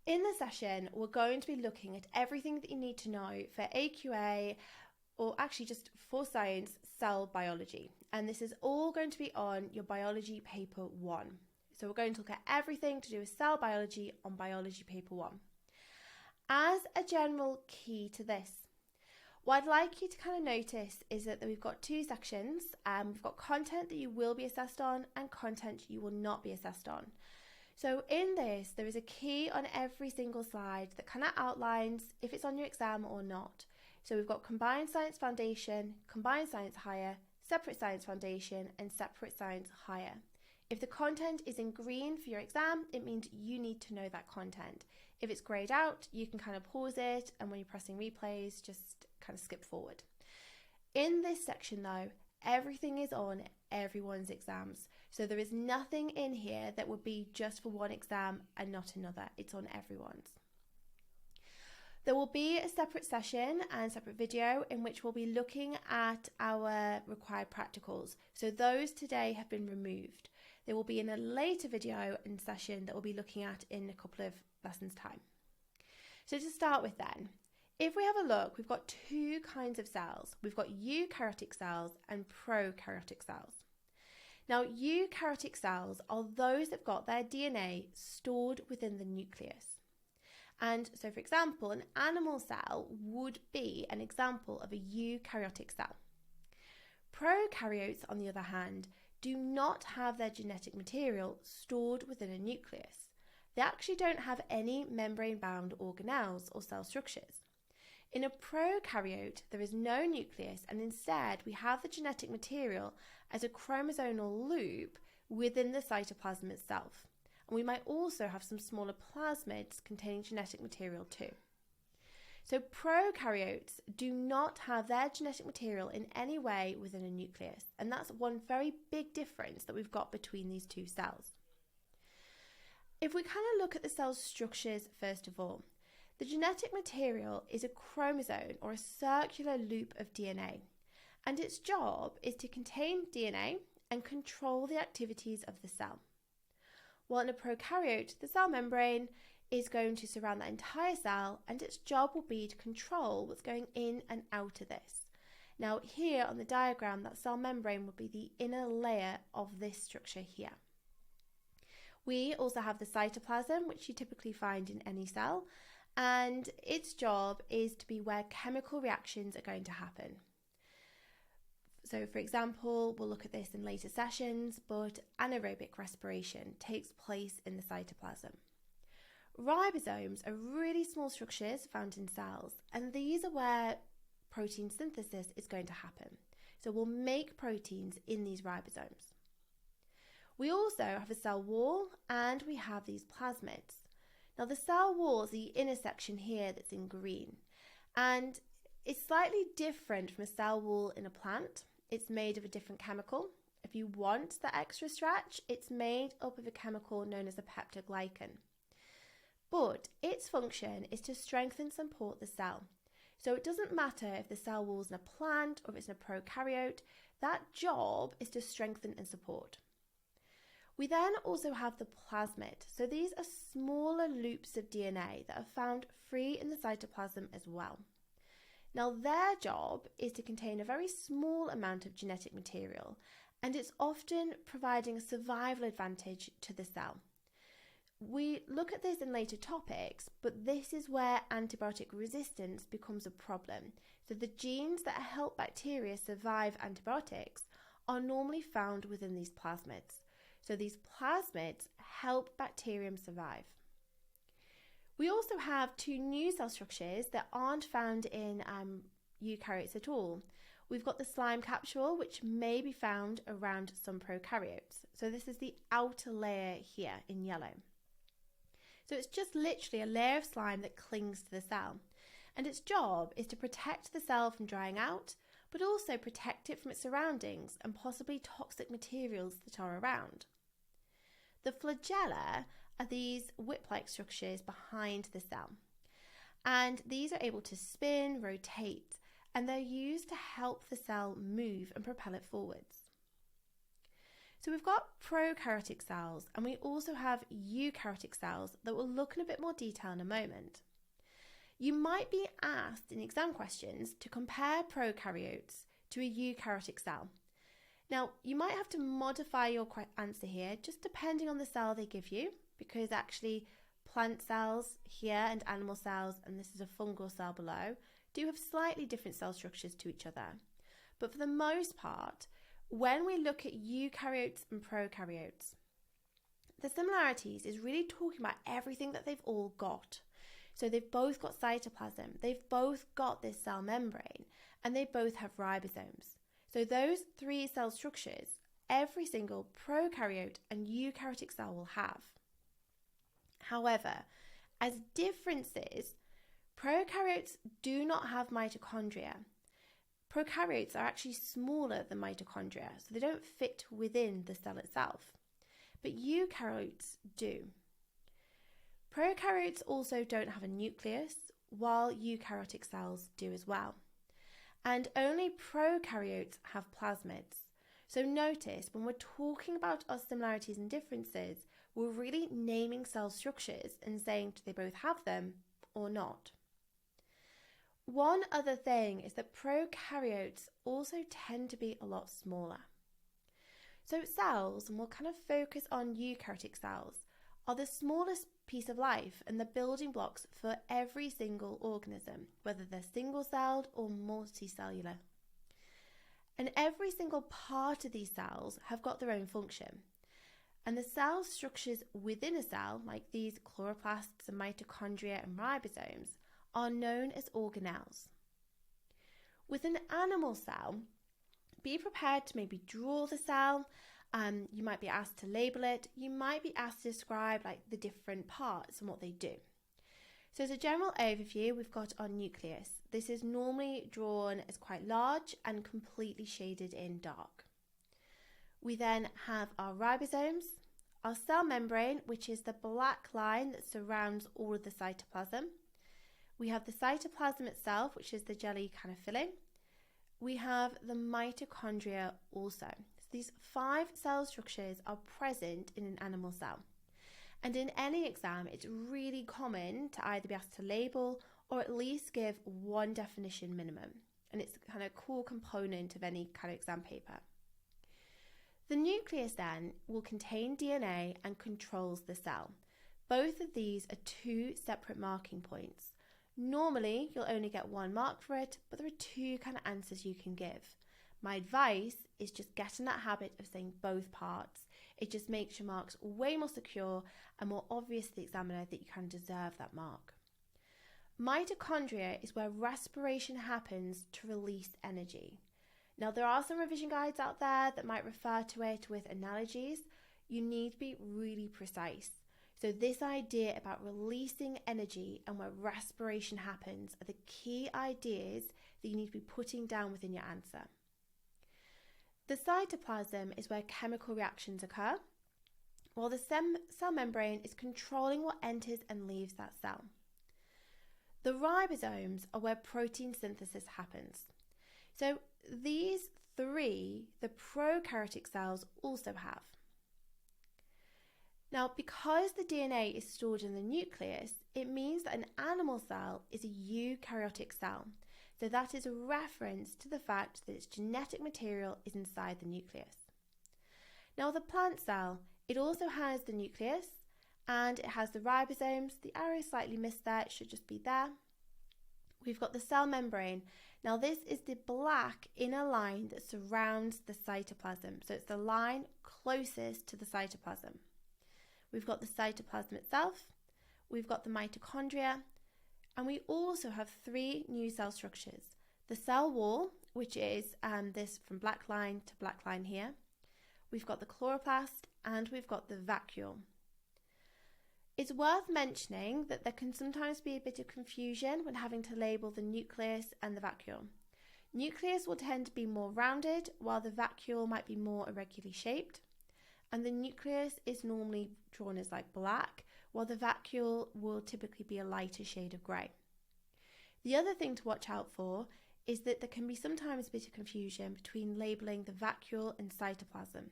In this session, we're going to be looking at everything that you need to know for AQA, or actually just for science, cell biology. And this is all going to be on your biology paper 1. So we're going to look at everything to do with cell biology on biology paper 1. As a general key to this, what I'd like you to kind of notice is that we've got two sections. We've got content that you will be assessed on and content you will not be assessed on. So in this, there is a key on every single slide that kind of outlines if it's on your exam or not. So we've got Combined Science Foundation, Combined Science Higher, Separate Science Foundation, and Separate Science Higher. If the content is in green for your exam, it means you need to know that content. If it's greyed out, you can kind of pause it, and when you're pressing replays, just kind of skip forward. In this section though, everything is on everyone's exams. So there is nothing in here that would be just for one exam and not another. It's on everyone's. There will be a separate session and separate video in which we'll be looking at our required practicals. So those today have been removed. They will be in a later video and session that we'll be looking at in a couple of lessons' time. So to start with then, if we have a look, we've got two kinds of cells. We've got eukaryotic cells and prokaryotic cells. Now, eukaryotic cells are those that have got their DNA stored within the nucleus. And so, for example, an animal cell would be an example of a eukaryotic cell. Prokaryotes, on the other hand, do not have their genetic material stored within a nucleus. They actually don't have any membrane-bound organelles or cell structures. In a prokaryote, there is no nucleus, and instead we have the genetic material as a chromosomal loop within the cytoplasm itself. And we might also have some smaller plasmids containing genetic material too. So prokaryotes do not have their genetic material in any way within a nucleus, and that's one very big difference that we've got between these two cells. If we kind of look at the cell's structures first of all, the genetic material is a chromosome or a circular loop of DNA, and its job is to contain DNA and control the activities of the cell. While in a prokaryote, the cell membrane is going to surround that entire cell, and its job will be to control what's going in and out of this. Now here on the diagram, that cell membrane would be the inner layer of this structure here. We also have the cytoplasm, which you typically find in any cell, and its job is to be where chemical reactions are going to happen. So for example, we'll look at this in later sessions, but anaerobic respiration takes place in the cytoplasm. Ribosomes are really small structures found in cells, and these are where protein synthesis is going to happen. So we'll make proteins in these ribosomes. We also have a cell wall, and we have these plasmids. Now the cell wall is the inner section here that's in green, and it's slightly different from a cell wall in a plant. It's made of a different chemical. If you want the extra stretch, it's made up of a chemical known as a peptidoglycan. But its function is to strengthen and support the cell. So it doesn't matter if the cell wall is in a plant or if it's in a prokaryote, that job is to strengthen and support. We then also have the plasmid. So these are smaller loops of DNA that are found free in the cytoplasm as well. Now their job is to contain a very small amount of genetic material, and it's often providing a survival advantage to the cell. We look at this in later topics, but this is where antibiotic resistance becomes a problem. So the genes that help bacteria survive antibiotics are normally found within these plasmids. So these plasmids help bacterium survive. We also have two new cell structures that aren't found in eukaryotes at all. We've got the slime capsule, which may be found around some prokaryotes. So this is the outer layer here in yellow. So it's just literally a layer of slime that clings to the cell. And its job is to protect the cell from drying out, but also protect it from its surroundings and possibly toxic materials that are around. The flagella are these whip-like structures behind the cell, and these are able to spin, rotate, and they're used to help the cell move and propel it forwards. So we've got prokaryotic cells, and we also have eukaryotic cells that we'll look in a bit more detail in a moment. You might be asked in exam questions to compare prokaryotes to a eukaryotic cell. Now, you might have to modify your answer here, just depending on the cell they give you, because actually plant cells here and animal cells, and this is a fungal cell below, do have slightly different cell structures to each other. But for the most part, when we look at eukaryotes and prokaryotes, the similarities is really talking about everything that they've all got. So they've both got cytoplasm, they've both got this cell membrane, and they both have ribosomes. So those three cell structures, every single prokaryote and eukaryotic cell will have. However, as differences, prokaryotes do not have mitochondria. Prokaryotes are actually smaller than mitochondria, so they don't fit within the cell itself. But eukaryotes do. Prokaryotes also don't have a nucleus, while eukaryotic cells do as well. And only prokaryotes have plasmids. So notice, when we're talking about our similarities and differences, we're really naming cell structures and saying, do they both have them or not? One other thing is that prokaryotes also tend to be a lot smaller. So cells, and we'll kind of focus on eukaryotic cells, are the smallest piece of life and the building blocks for every single organism, whether they're single-celled or multicellular. And every single part of these cells have got their own function. And the cell structures within a cell, like these chloroplasts and mitochondria and ribosomes, are known as organelles. With an animal cell, be prepared to maybe draw the cell. You might be asked to label it. You might be asked to describe the different parts and what they do. So as a general overview, we've got our nucleus. This is normally drawn as quite large and completely shaded in dark. We then have our ribosomes, our cell membrane, which is the black line that surrounds all of the cytoplasm. We have the cytoplasm itself, which is the jelly kind of filling. We have the mitochondria also. So these 5 cell structures are present in an animal cell. And in any exam, it's really common to either be asked to label or at least give one definition minimum. And it's kind of a core component of any kind of exam paper. The nucleus then will contain DNA and controls the cell. Both of these are 2 separate marking points. Normally, you'll only get 1 mark for it, but there are 2 kind of answers you can give. My advice is just get in that habit of saying both parts. It just makes your marks way more secure and more obvious to the examiner that you can deserve that mark. Mitochondria is where respiration happens to release energy. Now, there are some revision guides out there that might refer to it with analogies. You need to be really precise. So this idea about releasing energy and where respiration happens are the key ideas that you need to be putting down within your answer. The cytoplasm is where chemical reactions occur, while the cell membrane is controlling what enters and leaves that cell. The ribosomes are where protein synthesis happens. So these 3, the prokaryotic cells also have. Now, because the DNA is stored in the nucleus, it means that an animal cell is a eukaryotic cell. So that is a reference to the fact that its genetic material is inside the nucleus. Now, the plant cell, it also has the nucleus and it has the ribosomes. The arrow is slightly missed there, it should just be there. We've got the cell membrane. Now, this is the black inner line that surrounds the cytoplasm. So it's the line closest to the cytoplasm. We've got the cytoplasm itself, we've got the mitochondria, and we also have 3 new cell structures. The cell wall, which is this from black line to black line here. We've got the chloroplast, and we've got the vacuole. It's worth mentioning that there can sometimes be a bit of confusion when having to label the nucleus and the vacuole. Nucleus will tend to be more rounded, while the vacuole might be more irregularly shaped. And the nucleus is normally drawn as black, while the vacuole will typically be a lighter shade of grey. The other thing to watch out for is that there can be sometimes a bit of confusion between labelling the vacuole and cytoplasm.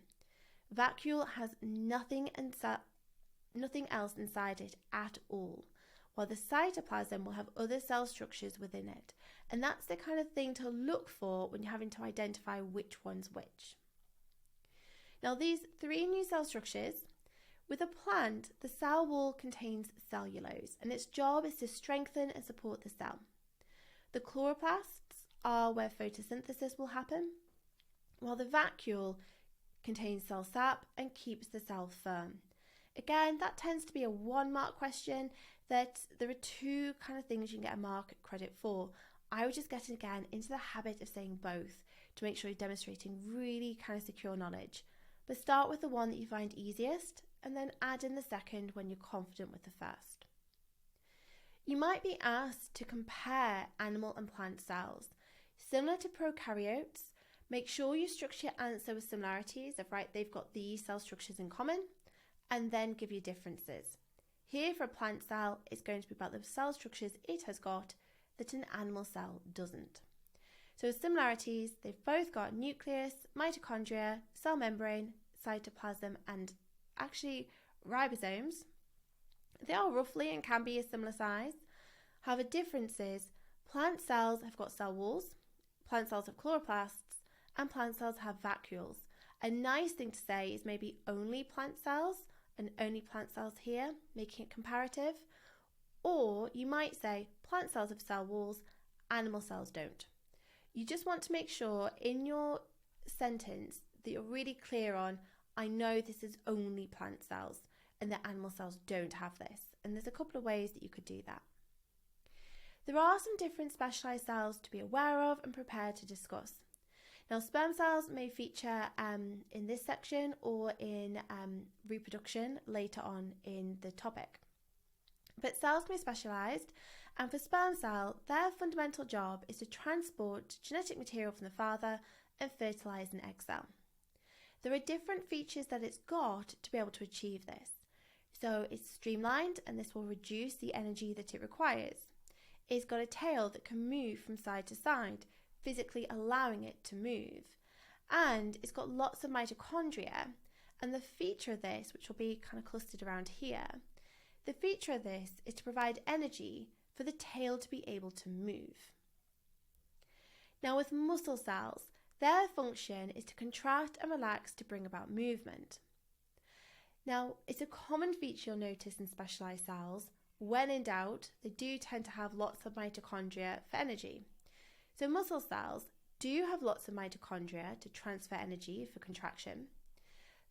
Vacuole has nothing else inside it at all, while the cytoplasm will have other cell structures within it. And that's the kind of thing to look for when you're having to identify which one's which. Now, these three new cell structures, with a plant, the cell wall contains cellulose, and its job is to strengthen and support the cell. The chloroplasts are where photosynthesis will happen, while the vacuole contains cell sap and keeps the cell firm. Again, that tends to be a 1-mark question, that there are two kind of things you can get a mark credit for. I would just get again into the habit of saying both to make sure you're demonstrating really kind of secure knowledge. But start with the one that you find easiest and then add in the second when you're confident with the first. You might be asked to compare animal and plant cells. Similar to prokaryotes, make sure you structure your answer with similarities of, right, they've got these cell structures in common, and then give you differences. Here for a plant cell, it's going to be about the cell structures it has got that an animal cell doesn't. So similarities, they've both got nucleus, mitochondria, cell membrane, cytoplasm, and actually ribosomes. They are roughly and can be a similar size. However, differences, plant cells have got cell walls, plant cells have chloroplasts, and plant cells have vacuoles. A nice thing to say is maybe only plant cells and only plant cells here, making it comparative. Or you might say plant cells have cell walls, animal cells don't. You just want to make sure in your sentence that you're really clear on, I know this is only plant cells and that animal cells don't have this. And there's a couple of ways that you could do that. There are some different specialised cells to be aware of and prepared to discuss. Now, sperm cells may feature in this section or in reproduction later on in the topic. But cells can be specialised, and for sperm cell, their fundamental job is to transport genetic material from the father and fertilise an egg cell. There are different features that it's got to be able to achieve this. So it's streamlined, and this will reduce the energy that it requires. It's got a tail that can move from side to side, physically allowing it to move. And it's got lots of mitochondria, and the feature of this, which will be kind of clustered around here, the feature of this is to provide energy for the tail to be able to move. Now, with muscle cells, their function is to contract and relax to bring about movement. Now, it's a common feature you'll notice in specialised cells. When in doubt, they do tend to have lots of mitochondria for energy. So muscle cells do have lots of mitochondria to transfer energy for contraction.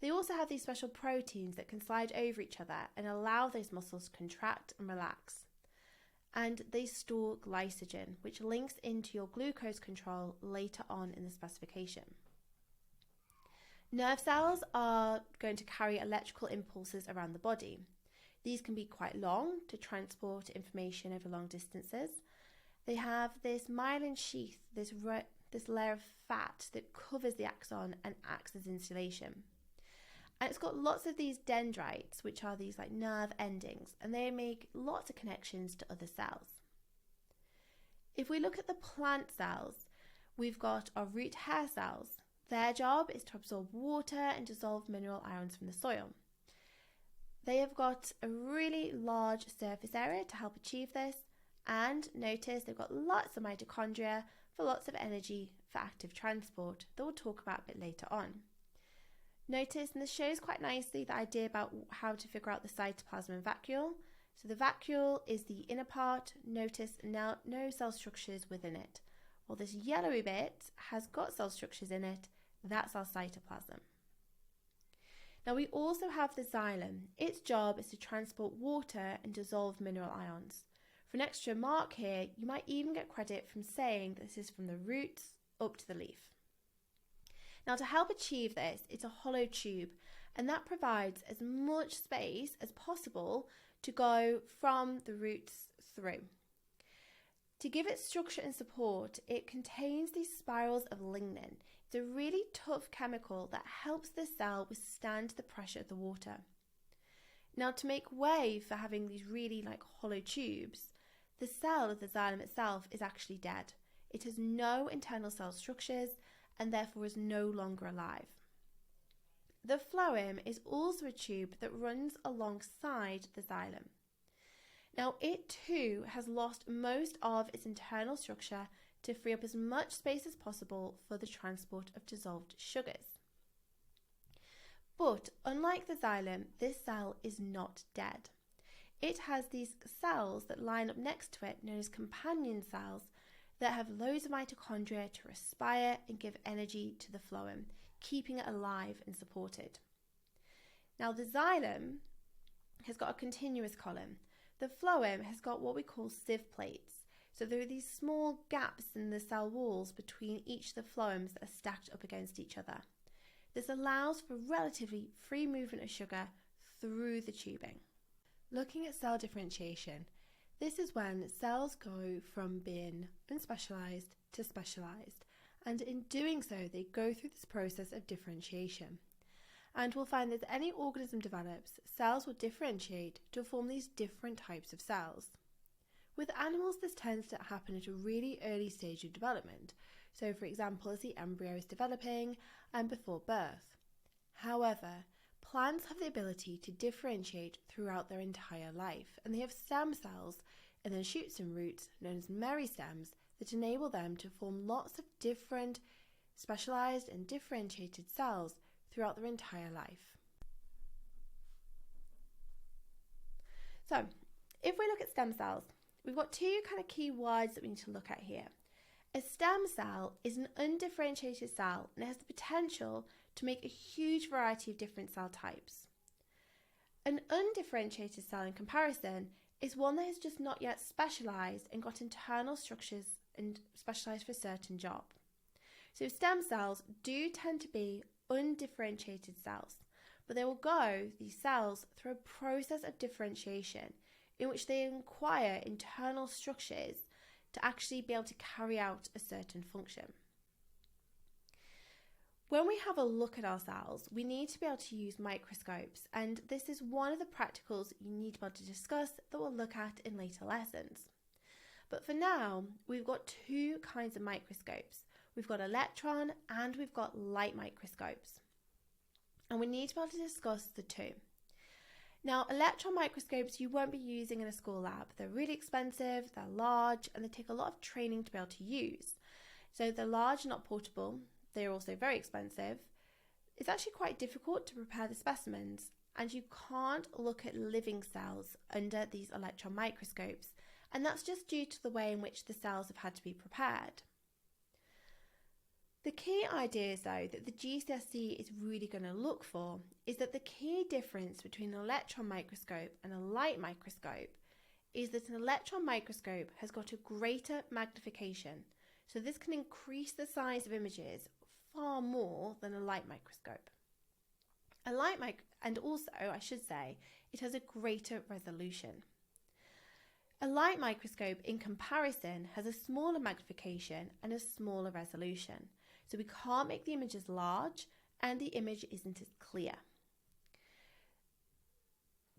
They also have these special proteins that can slide over each other and allow those muscles to contract and relax. And they store glycogen, which links into your glucose control later on in the specification. Nerve cells are going to carry electrical impulses around the body. These can be quite long to transport information over long distances. They have this myelin sheath, this layer of fat that covers the axon and acts as insulation. And it's got lots of these dendrites, which are these like nerve endings, and they make lots of connections to other cells. If we look at the plant cells, we've got our root hair cells. Their job is to absorb water and dissolve mineral ions from the soil. They have got a really large surface area to help achieve this, and notice they've got lots of mitochondria for lots of energy for active transport that we'll talk about a bit later on. Notice, and this shows quite nicely the idea about how to figure out the cytoplasm and vacuole. So the vacuole is the inner part. Notice now no cell structures within it. Well, this yellowy bit has got cell structures in it. That's our cytoplasm. Now we also have the xylem. Its job is to transport water and dissolve mineral ions. For an extra mark here, you might even get credit from saying that this is from the roots up to the leaf. Now, to help achieve this, it's a hollow tube, and that provides as much space as possible to go from the roots through. To give it structure and support, it contains these spirals of lignin. It's a really tough chemical that helps the cell withstand the pressure of the water. Now, to make way for having these really hollow tubes, the cell of the xylem itself is actually dead. It has no internal cell structures and therefore is no longer alive. The phloem is also a tube that runs alongside the xylem. Now, it too has lost most of its internal structure to free up as much space as possible for the transport of dissolved sugars. But unlike the xylem, this cell is not dead. It has these cells that line up next to it, known as companion cells, that have loads of mitochondria to respire and give energy to the phloem, keeping it alive and supported. Now, the xylem has got a continuous column. The phloem has got what we call sieve plates. So there are these small gaps in the cell walls between each of the phloems that are stacked up against each other. This allows for relatively free movement of sugar through the tubing. Looking at cell differentiation, this is when cells go from being unspecialised to specialised, and in doing so they go through this process of differentiation. And we'll find that as any organism develops, cells will differentiate to form these different types of cells. With animals, this tends to happen at a really early stage of development, so for example as the embryo is developing and before birth. However, plants have the ability to differentiate throughout their entire life, and they have stem cells and then shoots and roots known as meristems that enable them to form lots of different specialised and differentiated cells throughout their entire life. So, if we look at stem cells, we've got two kind of key words that we need to look at here. A stem cell is an undifferentiated cell and it has the potential to make a huge variety of different cell types. An undifferentiated cell, in comparison, is one that has just not yet specialised and got internal structures and specialised for a certain job. So stem cells do tend to be undifferentiated cells, but they will go, these cells, through a process of differentiation in which they acquire internal structures to actually be able to carry out a certain function. When we have a look at our cells, we need to be able to use microscopes, and this is one of the practicals you need to be able to discuss that we'll look at in later lessons. But for now, we've got two kinds of microscopes. We've got electron and we've got light microscopes. And we need to be able to discuss the two. Now, electron microscopes you won't be using in a school lab. They're really expensive, they're large, and they take a lot of training to be able to use. So they're large, not portable. They're also very expensive. It's actually quite difficult to prepare the specimens, and you can't look at living cells under these electron microscopes, and that's just due to the way in which the cells have had to be prepared. The key ideas, though, that the GCSE is really going to look for is that the key difference between an electron microscope and a light microscope is that an electron microscope has got a greater magnification, so this can increase the size of images far more than a light microscope. And also, I should say, it has a greater resolution. A light microscope, in comparison, has a smaller magnification and a smaller resolution. So we can't make the images large and the image isn't as clear.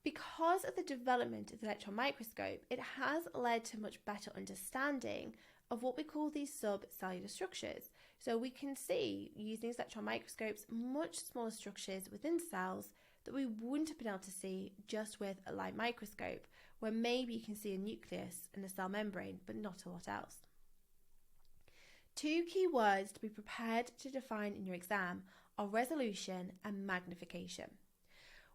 Because of the development of the electron microscope, it has led to much better understanding of what we call these subcellular structures. So we can see, using these electron microscopes, much smaller structures within cells that we wouldn't have been able to see just with a light microscope, where maybe you can see a nucleus and a cell membrane, but not a lot else. Two key words to be prepared to define in your exam are resolution and magnification.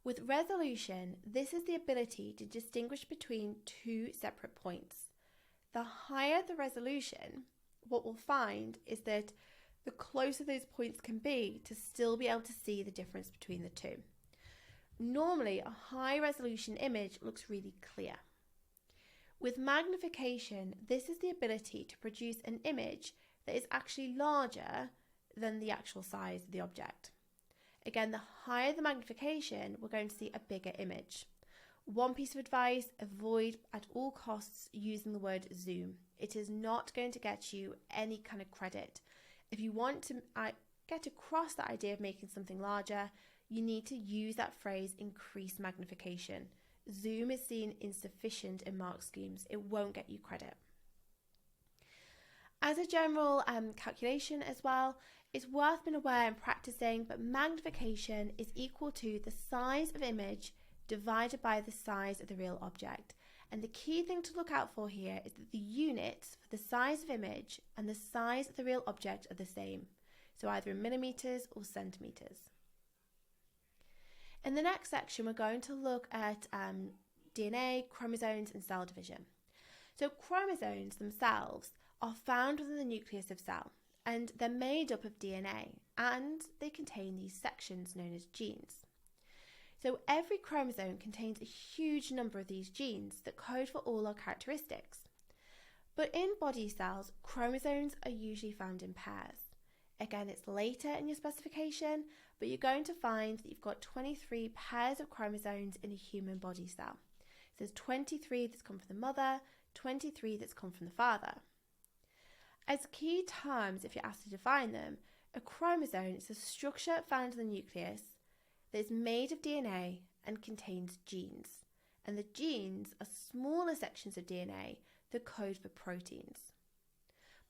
With resolution, this is the ability to distinguish between two separate points. The higher the resolution, what we'll find is that the closer those points can be to still be able to see the difference between the two. Normally, a high resolution image looks really clear. With magnification, this is the ability to produce an image that is actually larger than the actual size of the object. Again, the higher the magnification, we're going to see a bigger image. One piece of advice, avoid at all costs using the word zoom. It is not going to get you any kind of credit. If you want to get across the idea of making something larger, you need to use that phrase, increase magnification. Zoom is seen insufficient in mark schemes. It won't get you credit. As a general calculation as well, It's worth being aware and practicing, but magnification is equal to the size of image divided by the size of the real object. And the key thing to look out for here is that the units for the size of image and the size of the real object are the same. So either in millimeters or centimeters. In the next section, we're going to look at DNA, chromosomes, and cell division. So chromosomes themselves are found within the nucleus of cell, and they're made up of DNA, and they contain these sections known as genes. So every chromosome contains a huge number of these genes that code for all our characteristics. But in body cells, chromosomes are usually found in pairs. Again, it's later in your specification, but you're going to find that you've got 23 pairs of chromosomes in a human body cell. So there's 23 that's come from the mother, 23 that's come from the father. As key terms, if you're asked to define them, a chromosome is a structure found in the nucleus that is made of DNA and contains genes. And the genes are smaller sections of DNA that code for proteins.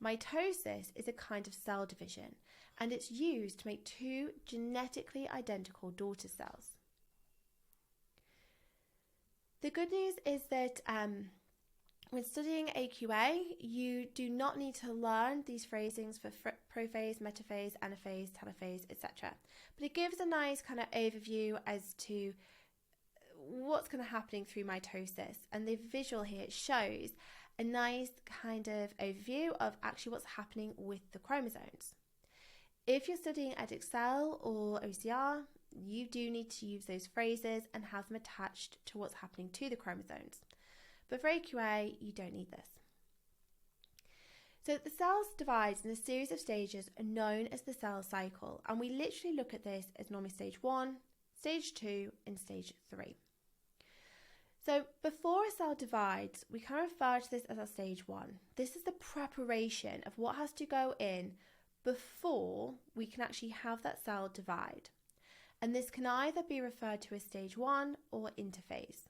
Mitosis is a kind of cell division, and it's used to make two genetically identical daughter cells. The good news is that when studying AQA, you do not need to learn these phrasings for prophase, metaphase, anaphase, telophase, etc. But it gives a nice kind of overview as to what's kind of happening through mitosis. And the visual here shows a nice kind of overview of actually what's happening with the chromosomes. If you're studying Edexcel or OCR, you do need to use those phrases and have them attached to what's happening to the chromosomes. But for AQA, you don't need this. So the cell divides in a series of stages known as the cell cycle, and we literally look at this as normally stage 1, stage 2, and stage 3. So before a cell divides, we can refer to this as our stage 1. This is the preparation of what has to go in before we can actually have that cell divide. And this can either be referred to as stage 1 or interphase.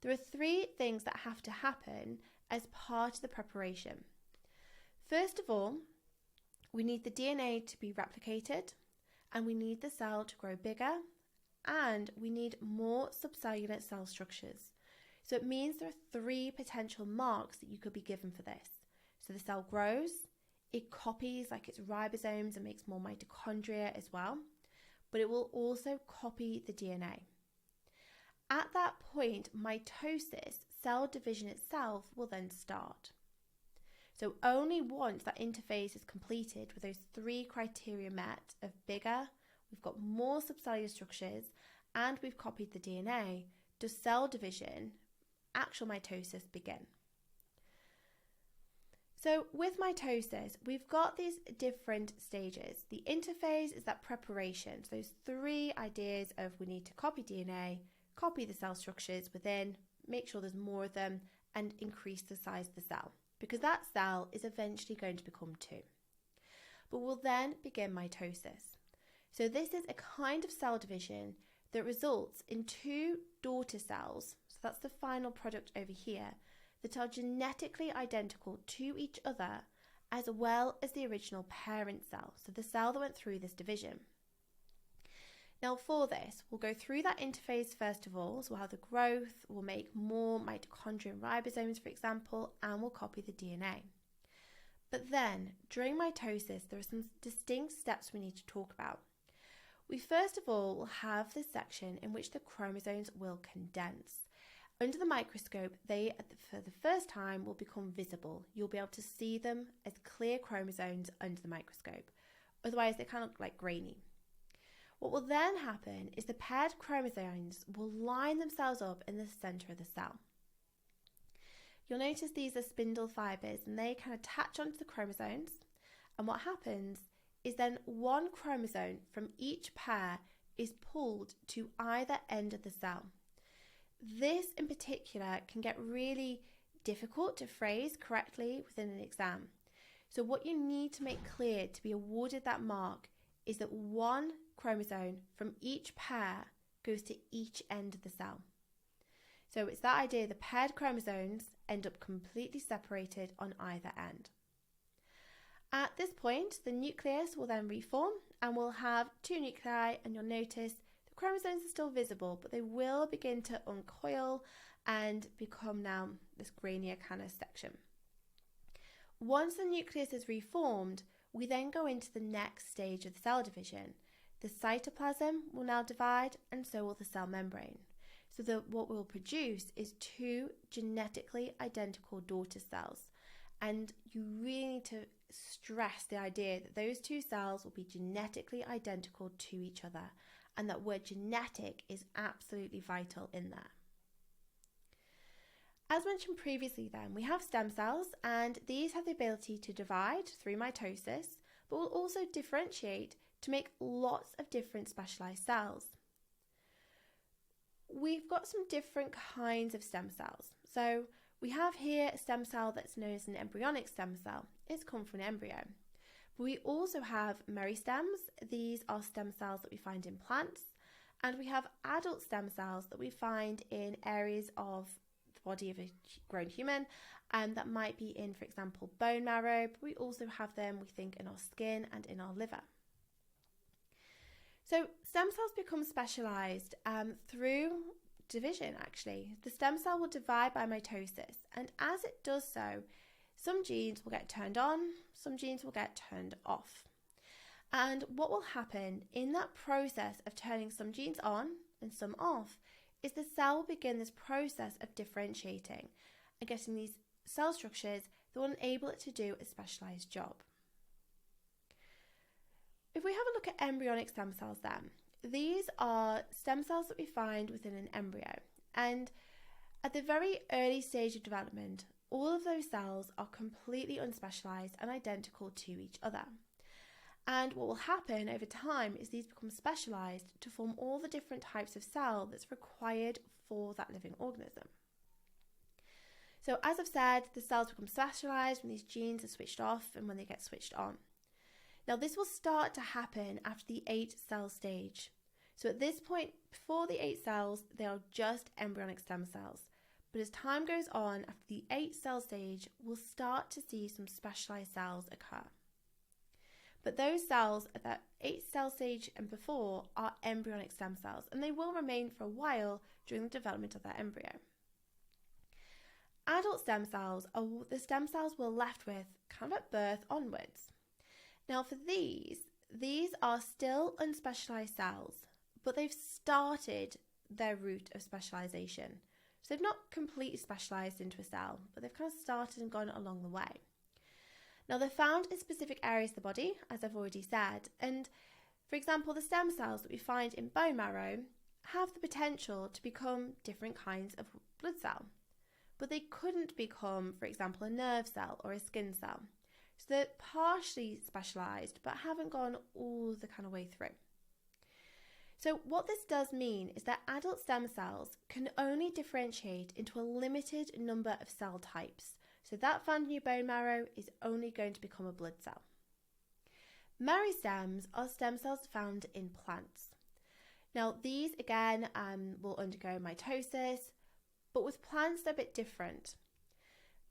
There are 3 things that have to happen as part of the preparation. First of all, we need the DNA to be replicated, and we need the cell to grow bigger, and we need more subcellular cell structures. So it means there are 3 potential marks that you could be given for this. So the cell grows, it copies like its ribosomes and makes more mitochondria as well, but it will also copy the DNA. At that point, mitosis, cell division itself, will then start. So only once that interphase is completed with those 3 criteria met of bigger, we've got more subcellular structures, and we've copied the DNA, does cell division, actual mitosis, begin. So with mitosis, we've got these different stages. The interphase is that preparation. So those 3 ideas of we need to copy DNA, copy the cell structures within, make sure there's more of them, and increase the size of the cell, because that cell is eventually going to become 2. But we'll then begin mitosis. So this is a kind of cell division that results in 2 daughter cells, so that's the final product over here, that are genetically identical to each other, as well as the original parent cell, so the cell that went through this division. Now for this, we'll go through that interphase first of all, so we'll have the growth, we'll make more mitochondria and ribosomes, for example, and we'll copy the DNA. But then, during mitosis, there are some distinct steps we need to talk about. We first of all will have this section in which the chromosomes will condense. Under the microscope, they, for the first time, will become visible. You'll be able to see them as clear chromosomes under the microscope. Otherwise, they kind of look like grainy. What will then happen is the paired chromosomes will line themselves up in the centre of the cell. You'll notice these are spindle fibres, and they can attach onto the chromosomes, and what happens is then one chromosome from each pair is pulled to either end of the cell. This in particular can get really difficult to phrase correctly within an exam. So what you need to make clear to be awarded that mark is that one chromosome from each pair goes to each end of the cell. So it's that idea the paired chromosomes end up completely separated on either end. At this point, the nucleus will then reform and we'll have two nuclei, and you'll notice the chromosomes are still visible, but they will begin to uncoil and become now this grainier kind of section. Once the nucleus is reformed, we then go into the next stage of the cell division. The cytoplasm will now divide, and so will the cell membrane. So that what we'll produce is two genetically identical daughter cells. And you really need to stress the idea that those two cells will be genetically identical to each other, and that word genetic is absolutely vital in there. As mentioned previously then, we have stem cells, and these have the ability to divide through mitosis, but will also differentiate to make lots of different specialised cells. We've got some different kinds of stem cells. So we have here a stem cell that's known as an embryonic stem cell. It's come from an embryo. But we also have meristems. These are stem cells that we find in plants. And we have adult stem cells that we find in areas of the body of a grown human, and that might be in, for example, bone marrow. But we also have them, we think, in our skin and in our liver. So stem cells become specialised through division, actually. The stem cell will divide by mitosis, and as it does so, some genes will get turned on, some genes will get turned off. And what will happen in that process of turning some genes on and some off is the cell will begin this process of differentiating and getting these cell structures that will enable it to do a specialised job. If we have a look at embryonic stem cells then, these are stem cells that we find within an embryo, and at the very early stage of development, all of those cells are completely unspecialised and identical to each other. And what will happen over time is these become specialised to form all the different types of cell that's required for that living organism. So as I've said, the cells become specialised when these genes are switched off and when they get switched on. Now this will start to happen after the 8-cell stage. So at this point, before the 8 cells, they are just embryonic stem cells. But as time goes on, after the 8-cell stage, we'll start to see some specialised cells occur. But those cells at that 8-cell stage and before are embryonic stem cells, and they will remain for a while during the development of that embryo. Adult stem cells are the stem cells we're left with kind of at birth onwards. Now for these are still unspecialised cells, but they've started their route of specialisation. So they've not completely specialised into a cell, but they've kind of started and gone along the way. Now they're found in specific areas of the body, as I've already said, and for example, the stem cells that we find in bone marrow have the potential to become different kinds of blood cell, but they couldn't become, for example, a nerve cell or a skin cell. So they're partially specialised, but haven't gone all the kind of way through. So what this does mean is that adult stem cells can only differentiate into a limited number of cell types. So that found in your bone marrow is only going to become a blood cell. Meristems are stem cells found in plants. Now these again will undergo mitosis, but with plants they're a bit different.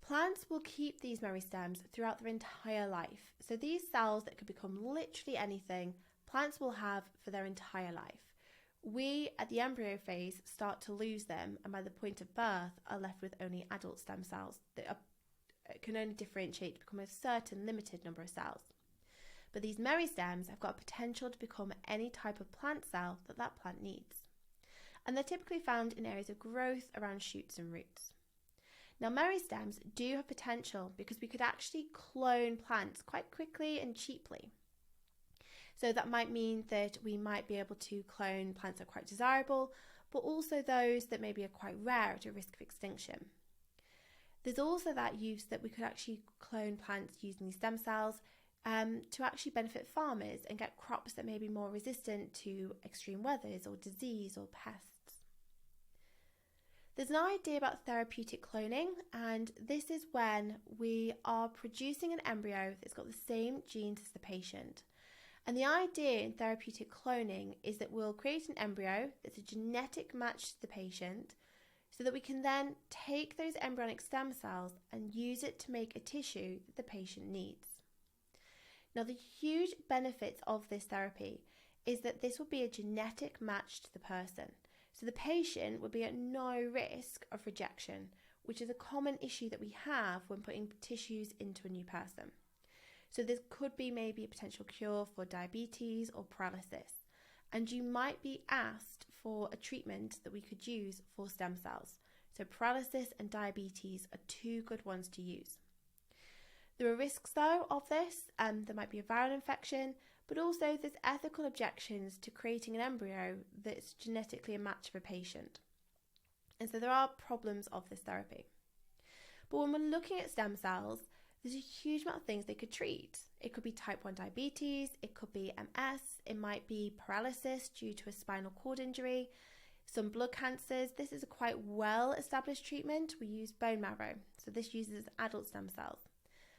Plants will keep these meristems throughout their entire life. So these cells that could become literally anything, plants will have for their entire life. We, at the embryo phase, start to lose them, and by the point of birth are left with only adult stem cells that can only differentiate to become a certain limited number of cells. But these meristems have got potential to become any type of plant cell that that plant needs. And they're typically found in areas of growth around shoots and roots. Now meristems do have potential because we could actually clone plants quite quickly and cheaply. So that might mean that we might be able to clone plants that are quite desirable, but also those that maybe are quite rare at a risk of extinction. There's also that use that we could actually clone plants using these stem cells to actually benefit farmers and get crops that may be more resistant to extreme weathers or disease or pests. There's an idea about therapeutic cloning, and this is when we are producing an embryo that's got the same genes as the patient. And the idea in therapeutic cloning is that we'll create an embryo that's a genetic match to the patient so that we can then take those embryonic stem cells and use it to make a tissue that the patient needs. Now, the huge benefits of this therapy is that this will be a genetic match to the person. So the patient would be at no risk of rejection, which is a common issue that we have when putting tissues into a new person. So this could be maybe a potential cure for diabetes or paralysis. And you might be asked for a treatment that we could use for stem cells. So paralysis and diabetes are two good ones to use. There are risks though of this, there might be a viral infection, but also there's ethical objections to creating an embryo that's genetically a match for a patient. And so there are problems of this therapy. But when we're looking at stem cells, there's a huge amount of things they could treat. It could be type 1 diabetes, it could be MS, it might be paralysis due to a spinal cord injury, some blood cancers. This is a quite well established treatment. We use bone marrow, so this uses adult stem cells.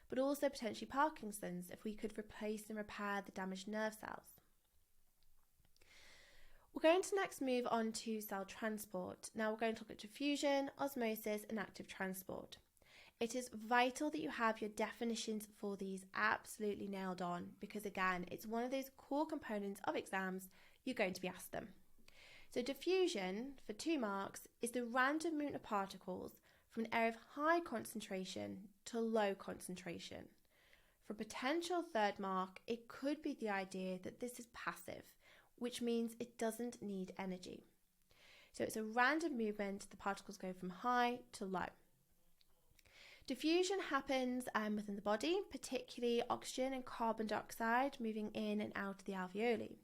But also potentially Parkinson's, if we could replace and repair the damaged nerve cells. We're going to next move on to cell transport. Now we're going to look at diffusion, osmosis and active transport. It is vital that you have your definitions for these absolutely nailed on, because again, it's one of those core components of exams you're going to be asked them. So diffusion, for 2 marks, is the random movement of particles from an area of high concentration to low concentration. For potential 3rd mark, it could be the idea that this is passive, which means it doesn't need energy. So it's a random movement, the particles go from high to low. Diffusion happens within the body, particularly oxygen and carbon dioxide moving in and out of the alveoli.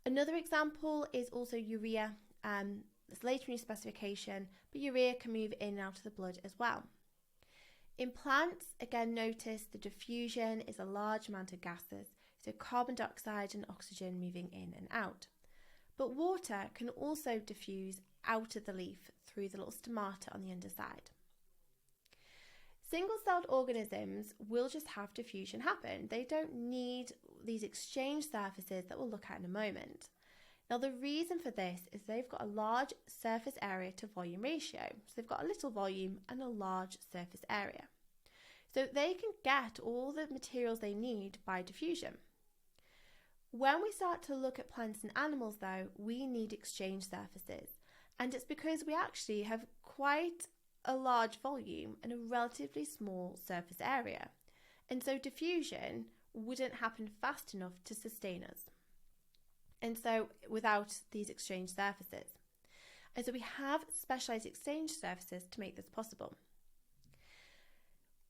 Another example is also urea. It's later in your specification, but urea can move in and out of the blood as well. In plants, again, notice the diffusion is a large amount of gases, so carbon dioxide and oxygen moving in and out. But water can also diffuse out of the leaf through the little stomata on the underside. Single-celled organisms will just have diffusion happen. They don't need these exchange surfaces that we'll look at in a moment. Now, the reason for this is they've got a large surface area to volume ratio. So they've got a little volume and a large surface area. So they can get all the materials they need by diffusion. When we start to look at plants and animals though, we need exchange surfaces. And it's because we actually have quite a large volume and a relatively small surface area. And so diffusion wouldn't happen fast enough to sustain us. And so without these exchange surfaces. And so we have specialised exchange surfaces to make this possible.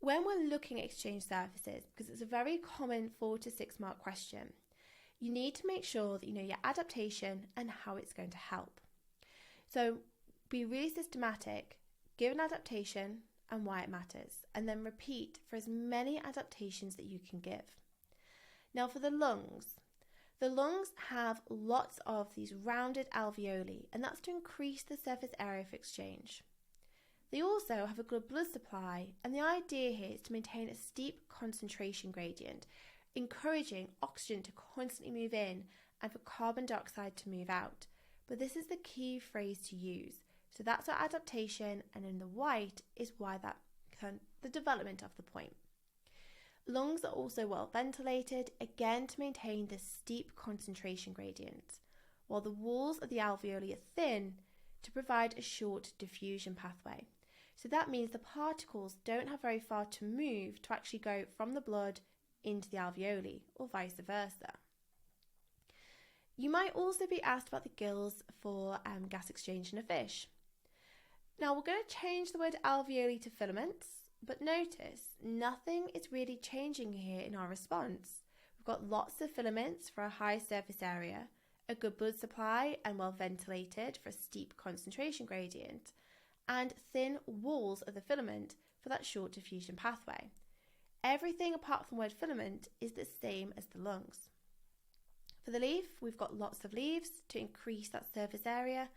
When we're looking at exchange surfaces, because it's a very common 4 to 6 mark question, you need to make sure that you know your adaptation and how it's going to help. So be really systematic, give an adaptation and why it matters, and then repeat for as many adaptations that you can give. Now for the lungs have lots of these rounded alveoli, and that's to increase the surface area for exchange. They also have a good blood supply, and the idea here is to maintain a steep concentration gradient, encouraging oxygen to constantly move in and for carbon dioxide to move out. But this is the key phrase to use. So that's our adaptation, and in the white is why the development of the point. Lungs are also well ventilated, again to maintain this steep concentration gradient, while the walls of the alveoli are thin to provide a short diffusion pathway. So that means the particles don't have very far to move to actually go from the blood into the alveoli, or vice versa. You might also be asked about the gills for gas exchange in a fish. Now we're going to change the word alveoli to filaments, but notice nothing is really changing here in our response. We've got lots of filaments for a high surface area, a good blood supply and well ventilated for a steep concentration gradient, and thin walls of the filament for that short diffusion pathway. Everything apart from the word filament is the same as the lungs. For the leaf, we've got lots of leaves to increase that surface area,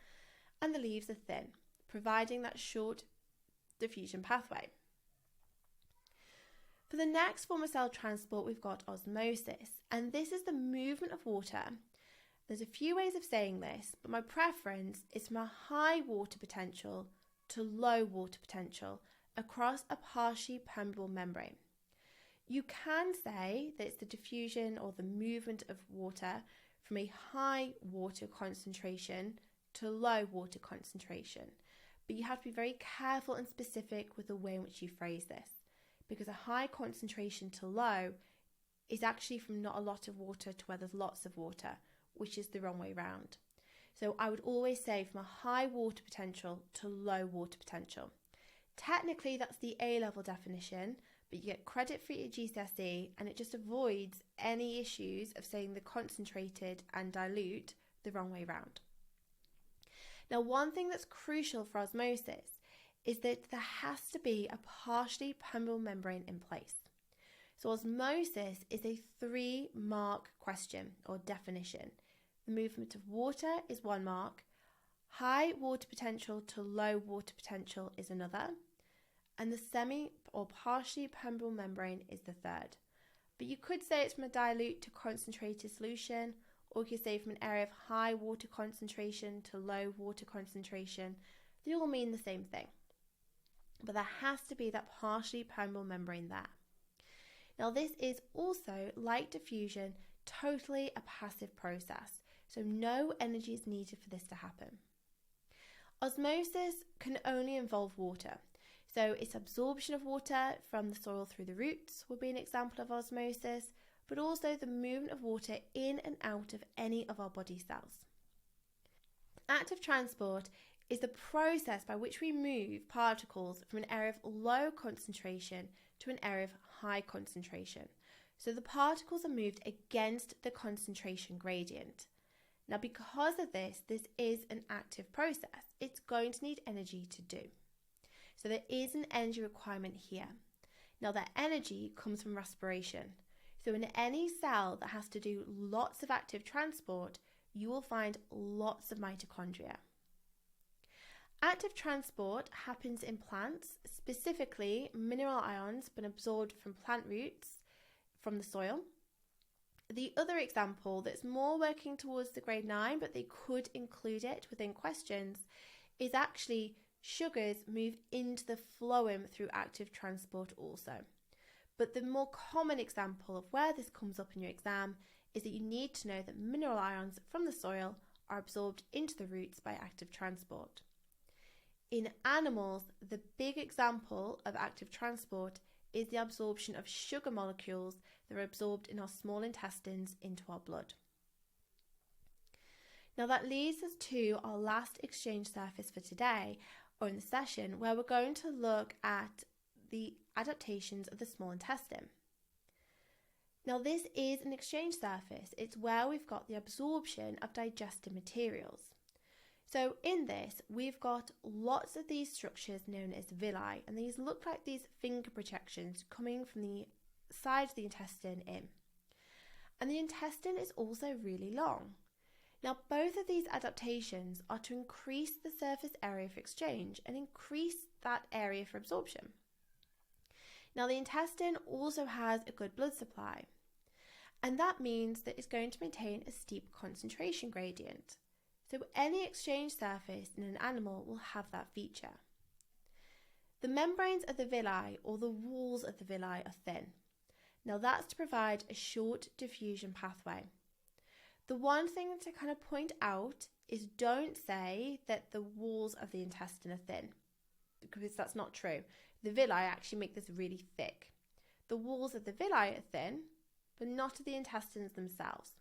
and the leaves are thin, providing that short diffusion pathway. For the next form of cell transport, we've got osmosis, and this is the movement of water. There's a few ways of saying this, but my preference is from a high water potential to low water potential across a partially permeable membrane. You can say that it's the diffusion or the movement of water from a high water concentration to low water concentration. But you have to be very careful and specific with the way in which you phrase this, because a high concentration to low is actually from not a lot of water to where there's lots of water, which is the wrong way round. So I would always say from a high water potential to low water potential. Technically, that's the A-level definition, but you get credit for your GCSE, and it just avoids any issues of saying the concentrated and dilute the wrong way round. Now, one thing that's crucial for osmosis is that there has to be a partially permeable membrane in place. So osmosis is a 3-mark question or definition. The movement of water is 1 mark, high water potential to low water potential is another, and the semi or partially permeable membrane is the 3rd. But you could say it's from a dilute to concentrated solution, or you could say from an area of high water concentration to low water concentration. They all mean the same thing. But there has to be that partially permeable membrane there. Now this is also, like diffusion, totally a passive process, so no energy is needed for this to happen. Osmosis can only involve water, so its absorption of water from the soil through the roots would be an example of osmosis, but also the movement of water in and out of any of our body cells. Active transport is the process by which we move particles from an area of low concentration to an area of high concentration. So the particles are moved against the concentration gradient. Now, because of this is an active process. It's going to need energy to do. So there is an energy requirement here. Now, that energy comes from respiration. So in any cell that has to do lots of active transport, you will find lots of mitochondria. Active transport happens in plants, specifically mineral ions being absorbed from plant roots from the soil. The other example that's more working towards the grade 9, but they could include it within questions, is actually sugars move into the phloem through active transport also. But the more common example of where this comes up in your exam is that you need to know that mineral ions from the soil are absorbed into the roots by active transport. In animals, the big example of active transport is the absorption of sugar molecules that are absorbed in our small intestines into our blood. Now that leads us to our last exchange surface for today, or in the session, where we're going to look at the adaptations of the small intestine. Now this is an exchange surface. It's where we've got the absorption of digested materials. So in this, we've got lots of these structures known as villi, and these look like these finger projections coming from the side of the intestine in. And the intestine is also really long. Now both of these adaptations are to increase the surface area for exchange and increase that area for absorption. Now the intestine also has a good blood supply, and that means that it's going to maintain a steep concentration gradient. So any exchange surface in an animal will have that feature. The membranes of the villi, or the walls of the villi, are thin. Now that's to provide a short diffusion pathway. The one thing to kind of point out is don't say that the walls of the intestine are thin, because that's not true. The villi actually make this really thick. The walls of the villi are thin, but not of the intestines themselves.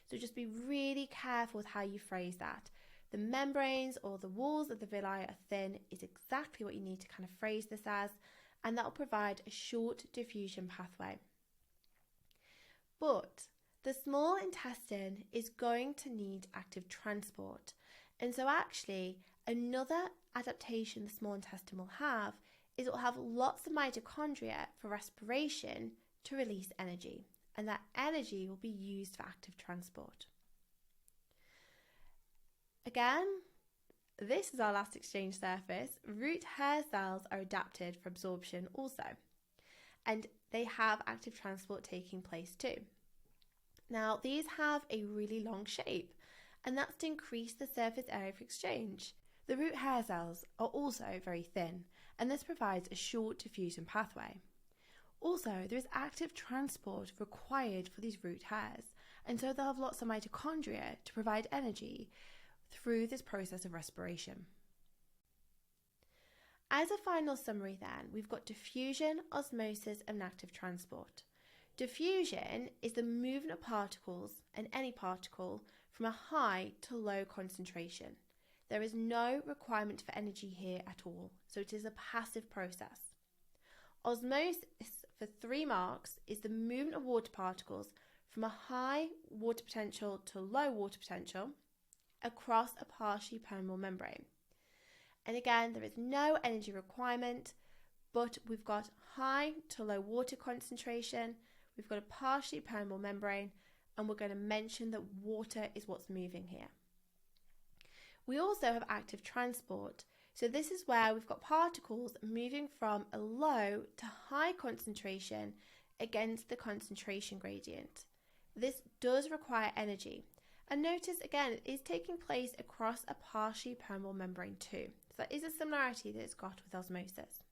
So just be really careful with how you phrase that. The membranes or the walls of the villi are thin is exactly what you need to kind of phrase this as, and that will provide a short diffusion pathway. But the small intestine is going to need active transport. And so actually, another adaptation the small intestine will have is it will have lots of mitochondria for respiration to release energy. And that energy will be used for active transport. Again, this is our last exchange surface. Root hair cells are adapted for absorption also, and they have active transport taking place too. Now, these have a really long shape, and that's to increase the surface area for exchange. The root hair cells are also very thin, and this provides a short diffusion pathway. Also, there is active transport required for these root hairs, and so they'll have lots of mitochondria to provide energy through this process of respiration. As a final summary then, we've got diffusion, osmosis and active transport. Diffusion is the movement of particles, and any particle, from a high to low concentration. There is no requirement for energy here at all, so it is a passive process. Osmosis, for 3 marks, is the movement of water particles from a high water potential to low water potential across a partially permeable membrane. And again, there is no energy requirement, but we've got high to low water concentration, we've got a partially permeable membrane, and we're going to mention that water is what's moving here. We also have active transport. So this is where we've got particles moving from a low to high concentration against the concentration gradient. This does require energy. And notice again, it is taking place across a partially permeable membrane too. So that is a similarity that it's got with osmosis.